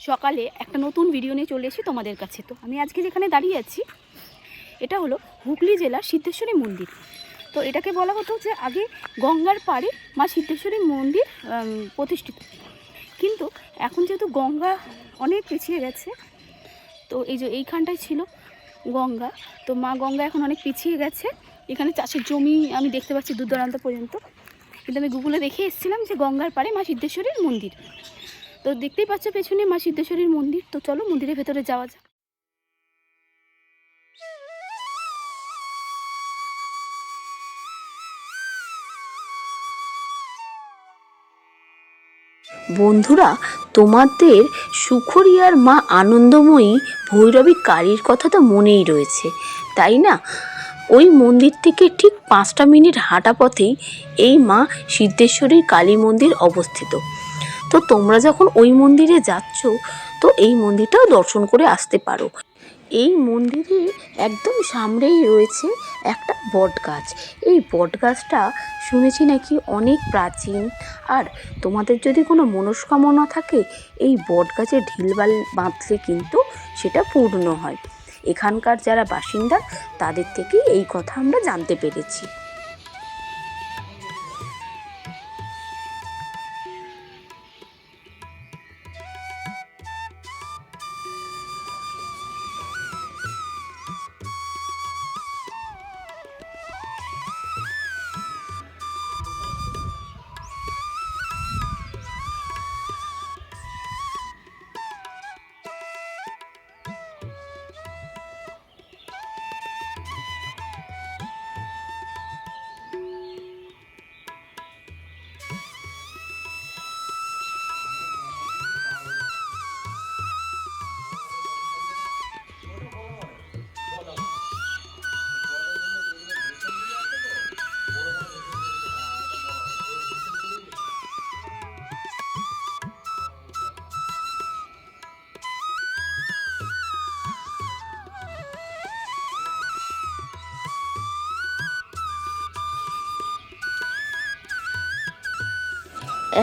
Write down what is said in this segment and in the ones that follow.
সকালে একটা নতুন ভিডিও নিয়ে চলে এসেছি তোমাদের কাছে। তো আমি আজকে যেখানে দাঁড়িয়ে আছি এটা হলো হুগলি জেলার সিদ্ধেশ্বরী মন্দির। তো এটাকে বলা হতো যে আগে গঙ্গার পাড়ে মা সিদ্ধেশ্বরী মন্দির প্রতিষ্ঠিত, কিন্তু এখন যেহেতু গঙ্গা অনেক পিছিয়ে গেছে, তো এই যে এইখানটায় ছিল গঙ্গা, তো মা গঙ্গা এখন অনেক পিছিয়ে গেছে। এখানে চাষের জমি আমি দেখতে পাচ্ছি দূর দূরান্ত পর্যন্ত, কিন্তু আমি গুগলে দেখে এসেছিলাম যে গঙ্গার পাড়ে মা সিদ্ধেশ্বরীর মন্দির। তো দেখতেই পাচ্ছ পেছনে মা সিদ্ধেশ্বরীর মন্দির। তো চলো মন্দিরের ভেতরে যাওয়া যাক। বন্ধুরা, তোমাদের সুখরিয়ার মা আনন্দময়ী ভৈরবী কালীর কথা তো মনেই রয়েছে, তাই না? ওই মন্দির থেকে ঠিক 5টা মিনিট হাঁটা পথেই এই মা সিদ্ধেশ্বরীর কালী মন্দির অবস্থিত। তো তোমরা যখন ওই মন্দিরে যাচ্ছ, তো এই মন্দিরটাও দর্শন করে আসতে পারো। এই মন্দিরে একদম সামনেই রয়েছে একটা বট গাছ। এই বট গাছটা শুনেছি নাকি অনেক প্রাচীন, আর তোমাদের যদি কোনো মনস্কামনা থাকে এই বট গাছে ঢিলবাল বাঁধলে কিন্তু সেটা পূর্ণ হয়। এখানকার যারা বাসিন্দা তাদের থেকেই এই কথা আমরা জানতে পেরেছি।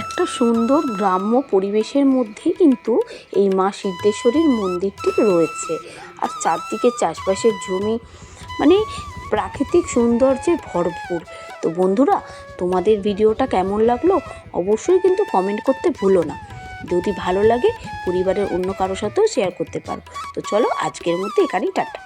একটা সুন্দর গ্রাম্য পরিবেশের মধ্যেই কিন্তু এই মা সিদ্ধেশ্বরীর মন্দিরটি রয়েছে, আর চারদিকে চাষবাসের জমি, মানে প্রাকৃতিক সৌন্দর্যে ভরপুর। তো বন্ধুরা, তোমাদের ভিডিওটা কেমন লাগলো অবশ্যই কিন্তু কমেন্ট করতে ভুলো না। যদি ভালো লাগে পরিবারের অন্য কারোর সাথেও শেয়ার করতে পারো। তো চলো আজকের মধ্যে এখানেই টাটা।